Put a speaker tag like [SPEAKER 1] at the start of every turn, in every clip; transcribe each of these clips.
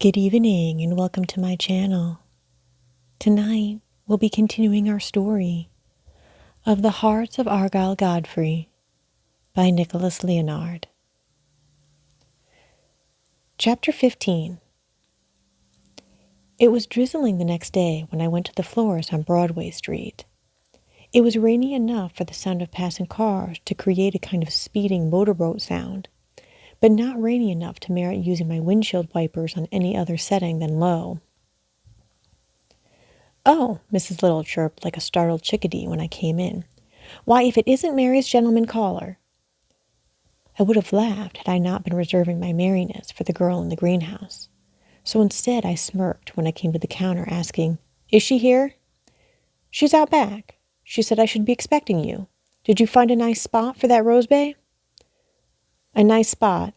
[SPEAKER 1] Good evening and welcome to my channel. Tonight we'll be continuing our story of the Hearts of Argyle Godfrey by Nicholas Leonard. Chapter 15. It was drizzling the next day when I went to the florist on Broadway Street. It was rainy enough for the sound of passing cars to create a kind of speeding motorboat sound, but not rainy enough to merit using my windshield wipers on any other setting than low. "Oh," Mrs. Little chirped like a startled chickadee when I came in. "Why, if it isn't Mary's gentleman caller." I would have laughed had I not been reserving my merriness for the girl in the greenhouse. So instead I smirked when I came to the counter asking, "Is she here?" "She's out back. She said I should be expecting you. Did you find a nice spot for that rosebay?" A nice spot.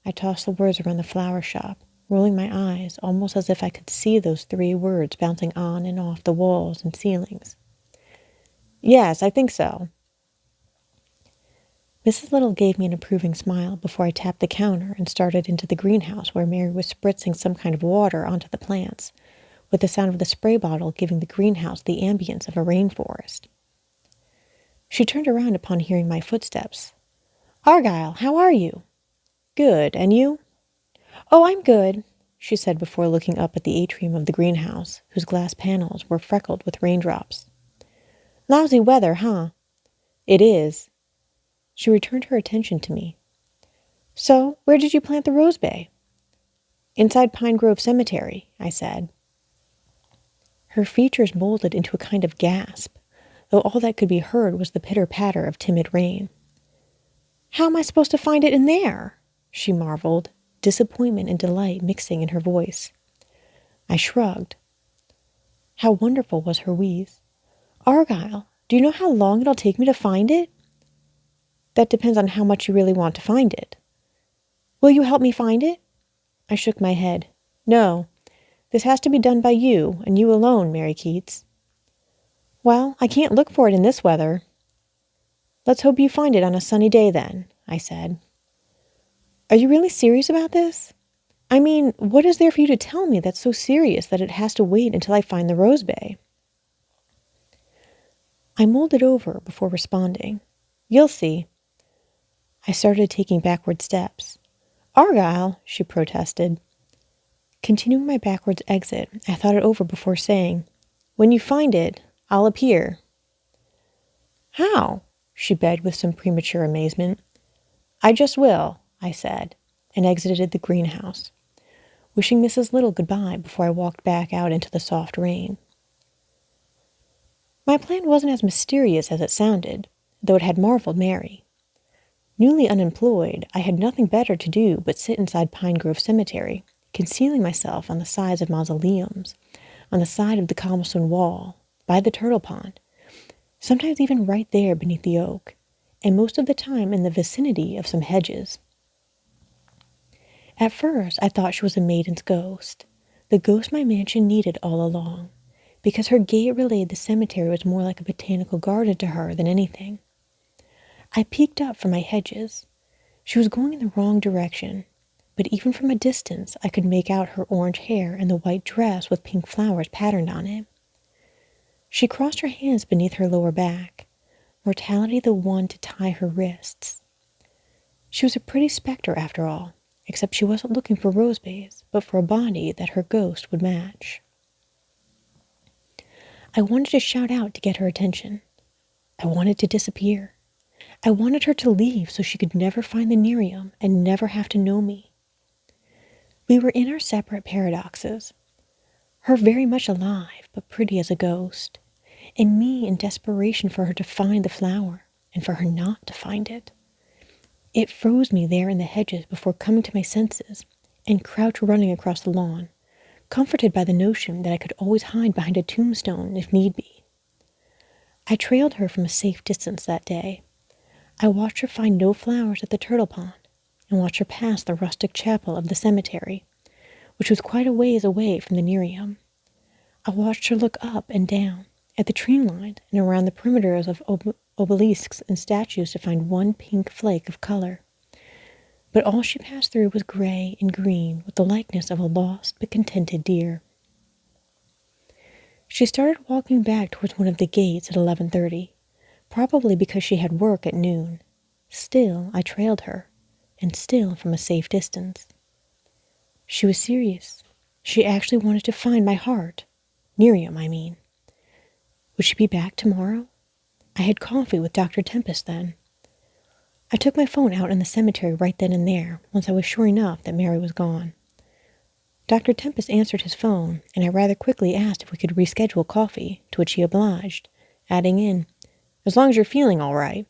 [SPEAKER 1] I tossed the words around the flower shop, rolling my eyes almost as if I could see those three words bouncing on and off the walls and ceilings. "Yes, I think so." Mrs. Little gave me an approving smile before I tapped the counter and started into the greenhouse where Mary was spritzing some kind of water onto the plants, with the sound of the spray bottle giving the greenhouse the ambience of a rainforest. She turned around upon hearing my footsteps. "Argyle, how are you?" "Good, and you?" "Oh, I'm good," she said before looking up at the atrium of the greenhouse, whose glass panels were freckled with raindrops. "Lousy weather, huh?" "It is." She returned her attention to me. "So, where did you plant the rosebay?" "Inside Pine Grove Cemetery," I said. Her features molded into a kind of gasp, though all that could be heard was the pitter-patter of timid rain. "How am I supposed to find it in there?" she marveled, disappointment and delight mixing in her voice. I shrugged. How wonderful was her wheeze. "Argyle, do you know how long it'll take me to find it?" "That depends on how much you really want to find it." "Will you help me find it?" I shook my head. "No. This has to be done by you, and you alone, Mary Keats." "Well, I can't look for it in this weather." "Let's hope you find it on a sunny day, then," I said. "Are you really serious about this? I mean, what is there for you to tell me that's so serious that it has to wait until I find the rosebay?" I mulled it over before responding. "You'll see." I started taking backward steps. "Argyle," she protested. Continuing my backwards exit, I thought it over before saying, "When you find it, I'll appear." "How?" she begged with some premature amazement. "I just will," I said, and exited the greenhouse, wishing Mrs. Little goodbye before I walked back out into the soft rain. My plan wasn't as mysterious as it sounded, though it had marveled Mary. Newly unemployed, I had nothing better to do but sit inside Pine Grove Cemetery, concealing myself on the sides of mausoleums, on the side of the cobblestone wall, by the turtle pond, sometimes even right there beneath the oak, and most of the time in the vicinity of some hedges. At first, I thought she was a maiden's ghost, the ghost my mansion needed all along, because her gait relayed the cemetery was more like a botanical garden to her than anything. I peeked up from my hedges. She was going in the wrong direction, but even from a distance I could make out her orange hair and the white dress with pink flowers patterned on it. She crossed her hands beneath her lower back, mortality the one to tie her wrists. She was a pretty spectre after all, except she wasn't looking for rosebays, but for a body that her ghost would match. I wanted to shout out to get her attention. I wanted to disappear. I wanted her to leave so she could never find the Nerium and never have to know me. We were in our separate paradoxes. Her very much alive, but pretty as a ghost, and me in desperation for her to find the flower, and for her not to find it. It froze me there in the hedges before coming to my senses, and crouched running across the lawn, comforted by the notion that I could always hide behind a tombstone if need be. I trailed her from a safe distance that day. I watched her find no flowers at the turtle pond, and watched her pass the rustic chapel of the cemetery, which was quite a ways away from the Nerium. I watched her look up and down, at the tree line and around the perimeters of obelisks and statues to find one pink flake of color. but all she passed through was gray and green with the likeness of a lost but contented deer. She started walking back towards one of the gates at 11:30, probably because she had work at noon. Still, I trailed her, and still from a safe distance. She was serious. She actually wanted to find my heart. Miriam, I mean. Would she be back tomorrow? I had coffee with Dr. Tempest then. I took my phone out in the cemetery right then and there, once I was sure enough that Mary was gone. Dr. Tempest answered his phone, and I rather quickly asked if we could reschedule coffee, to which he obliged, adding in, "As long as you're feeling all right."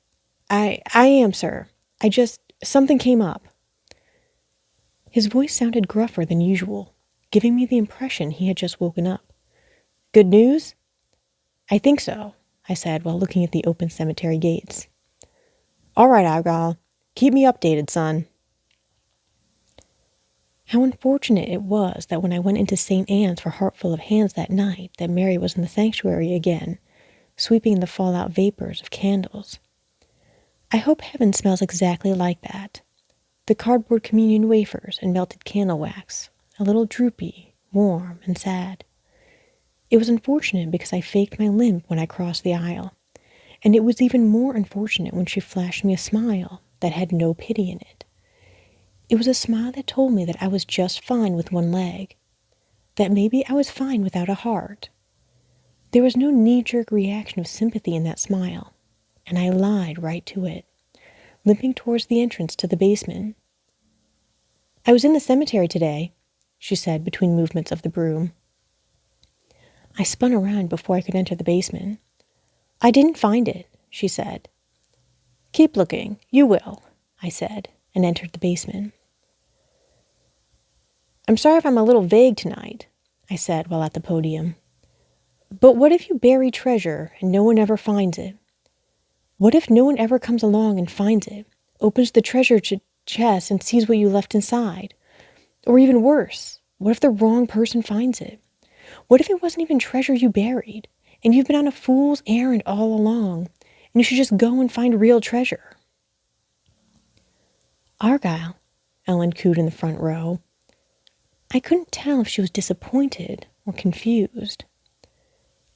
[SPEAKER 1] I am, sir. Something came up." His voice sounded gruffer than usual, giving me the impression he had just woken up. "Good news?" "I think so," I said while looking at the open cemetery gates. "All right, Argyle. Keep me updated, son." How unfortunate it was that when I went into St. Anne's for Heartful of Hands that night that Mary was in the sanctuary again, sweeping the fallout vapors of candles. I hope heaven smells exactly like that. The cardboard communion wafers and melted candle wax, a little droopy, warm, and sad. It was unfortunate because I faked my limp when I crossed the aisle, and it was even more unfortunate when she flashed me a smile that had no pity in it. It was a smile that told me that I was just fine with one leg, that maybe I was fine without a heart. There was no knee-jerk reaction of sympathy in that smile, and I lied right to it, limping towards the entrance to the basement. "I was in the cemetery today," she said between movements of the broom. I spun around before I could enter the basement. "I didn't find it," she said. "Keep looking. You will," I said, and entered the basement. "I'm sorry if I'm a little vague tonight," I said while at the podium. "But what if you bury treasure and no one ever finds it? What if no one ever comes along and finds it, opens the treasure chest and sees what you left inside? Or even worse, what if the wrong person finds it? What if it wasn't even treasure you buried, and you've been on a fool's errand all along, and you should just go and find real treasure?" "Argyle," Ellen cooed in the front row. I couldn't tell if she was disappointed or confused.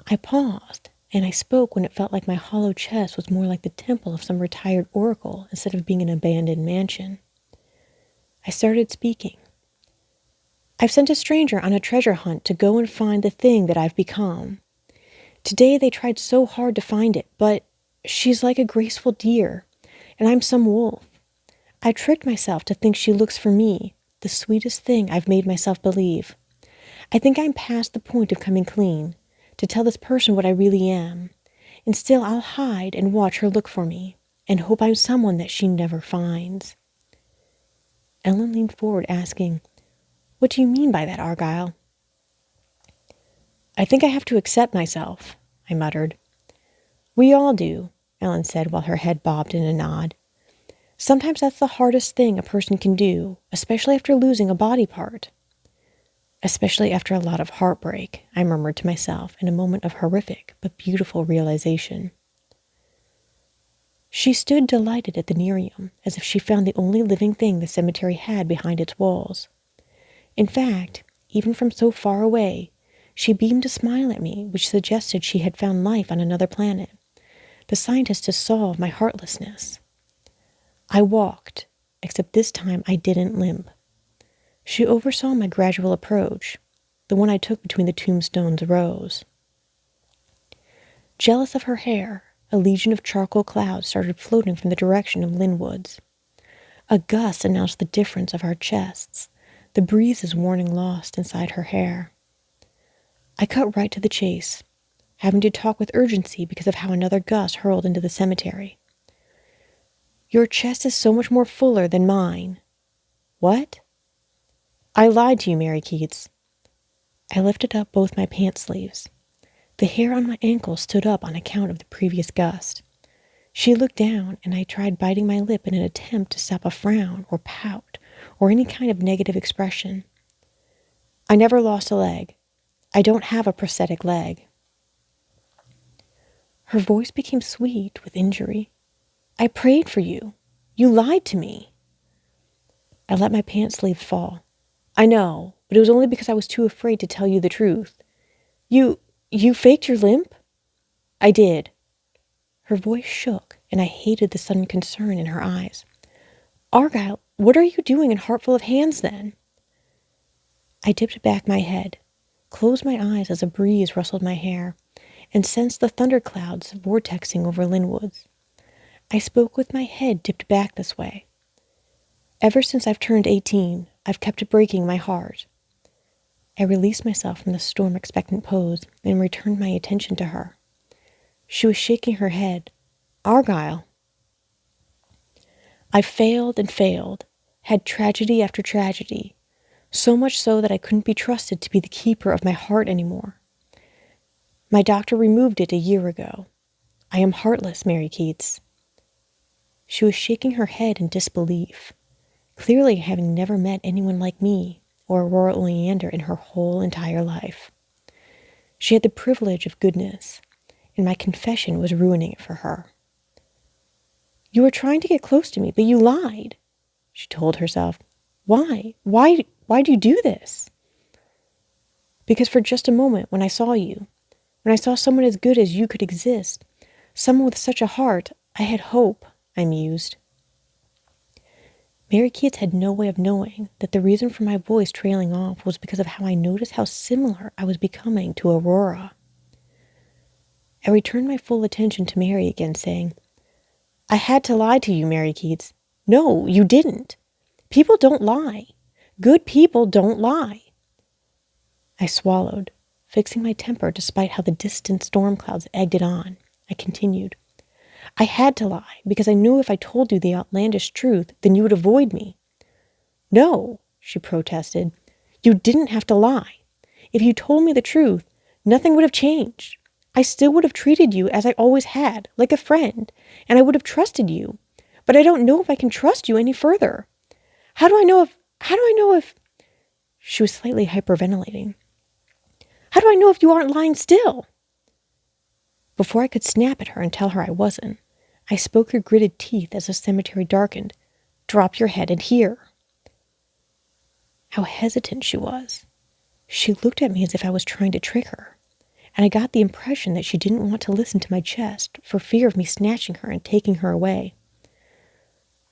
[SPEAKER 1] I paused, and I spoke when it felt like my hollow chest was more like the temple of some retired oracle instead of being an abandoned mansion. I started speaking. "I've sent a stranger on a treasure hunt to go and find the thing that I've become. Today they tried so hard to find it, but she's like a graceful deer, and I'm some wolf. I tricked myself to think she looks for me, the sweetest thing I've made myself believe. I think I'm past the point of coming clean, to tell this person what I really am, and still I'll hide and watch her look for me, and hope I'm someone that she never finds." Ellen leaned forward, asking, "What do you mean by that, Argyle?" "I think I have to accept myself," I muttered. "We all do," Ellen said while her head bobbed in a nod. "Sometimes that's the hardest thing a person can do, especially after losing a body part." "Especially after a lot of heartbreak," I murmured to myself in a moment of horrific but beautiful realization. She stood delighted at the Nereum, as if she found the only living thing the cemetery had behind its walls. In fact, even from so far away, she beamed a smile at me which suggested she had found life on another planet, the scientist to solve my heartlessness. I walked, except this time I didn't limp. She oversaw my gradual approach, the one I took between the tombstone's rows. Jealous of her hair, a legion of charcoal clouds started floating from the direction of Linwood's. A gust announced the difference of our chests, the breezes warning lost inside her hair. I cut right to the chase, having to talk with urgency because of how another gust hurled into the cemetery. "Your chest is so much more fuller than mine." "What?" "I lied to you, Mary Keats." I lifted up both my pants sleeves. The hair on my ankle stood up on account of the previous gust. She looked down, and I tried biting my lip in an attempt to stop a frown or pout or any kind of negative expression. "I never lost a leg. I don't have a prosthetic leg." Her voice became sweet with injury. "I prayed for you. You lied to me." I let my pants sleeve fall. I know, but it was only because I was too afraid to tell you the truth. You faked your limp? I did. Her voice shook, and I hated the sudden concern in her eyes. Argyle, what are you doing in Heartful of Hands, then? I dipped back my head, closed my eyes as a breeze rustled my hair, and sensed the thunderclouds vortexing over Linwoods. I spoke with my head dipped back this way. Ever since I've turned 18, I've kept breaking my heart. I released myself from the storm-expectant pose and returned my attention to her. She was shaking her head. Argyle. I failed and failed, had tragedy after tragedy, so much so that I couldn't be trusted to be the keeper of my heart anymore. My doctor removed it a year ago. I am heartless, Mary Keats. She was shaking her head in disbelief, clearly having never met anyone like me or Aurora Oleander in her whole entire life. She had the privilege of goodness, and my confession was ruining it for her. You were trying to get close to me, but you lied, she told herself. Why? Why do you do this? Because for just a moment, when I saw you, when I saw someone as good as you could exist, someone with such a heart, I had hope, I mused. Mary Keats had no way of knowing that the reason for my voice trailing off was because of how I noticed how similar I was becoming to Aurora. I returned my full attention to Mary again, saying, I had to lie to you, Mary Keats. No, you didn't. People don't lie. Good people don't lie. I swallowed, fixing my temper despite how the distant storm clouds egged it on. I continued. I had to lie because I knew if I told you the outlandish truth, then you would avoid me. No, she protested. You didn't have to lie. If you told me the truth, nothing would have changed. I still would have treated you as I always had, like a friend, and I would have trusted you. But I don't know if I can trust you any further. How do I know if... She was slightly hyperventilating. How do I know if you aren't lying still? Before I could snap at her and tell her I wasn't, I spoke through gritted teeth as the cemetery darkened. Drop your head and hear. How hesitant she was. She looked at me as if I was trying to trick her, and I got the impression that she didn't want to listen to my chest for fear of me snatching her and taking her away.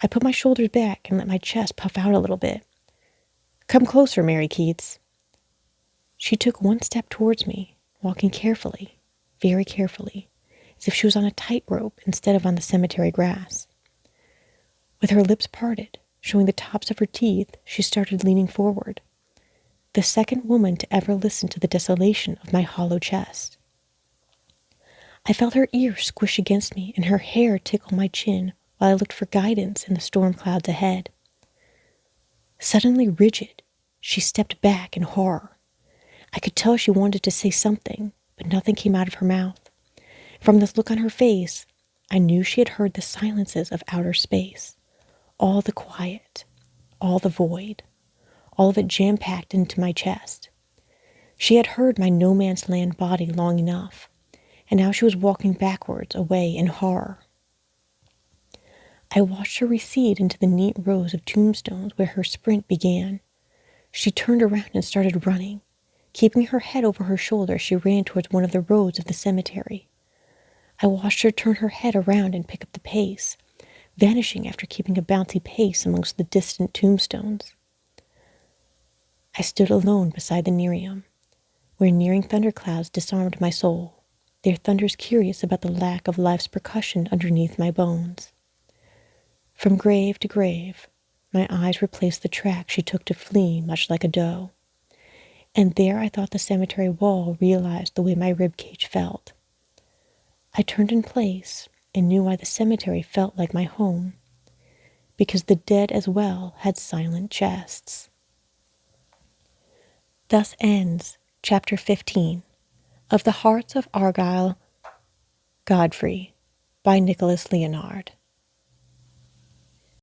[SPEAKER 1] I put my shoulders back and let my chest puff out a little bit. Come closer, Mary Keats. She took one step towards me, walking carefully, very carefully, as if she was on a tightrope instead of on the cemetery grass. With her lips parted, showing the tops of her teeth, she started leaning forward, the second woman to ever listen to the desolation of my hollow chest. I felt her ear squish against me and her hair tickle my chin while I looked for guidance in the storm clouds ahead. Suddenly rigid, she stepped back in horror. I could tell she wanted to say something, but nothing came out of her mouth. From this look on her face, I knew she had heard the silences of outer space, all the quiet, all the void, all of it jam-packed into my chest. She had heard my no-man's land body long enough, and now she was walking backwards away in horror. I watched her recede into the neat rows of tombstones where her sprint began. She turned around and started running. Keeping her head over her shoulder, she ran towards one of the roads of the cemetery. I watched her turn her head around and pick up the pace, vanishing after keeping a bouncy pace amongst the distant tombstones. I stood alone beside the Nereum, where nearing thunderclouds disarmed my soul, their thunders curious about the lack of life's percussion underneath my bones. From grave to grave, my eyes replaced the track she took to flee much like a doe. And there I thought the cemetery wall realized the way my ribcage felt. I turned in place and knew why the cemetery felt like my home, because the dead as well had silent chests. Thus ends Chapter 15 of The Hearts of Argyle Godfrey by Nicholas Leonard.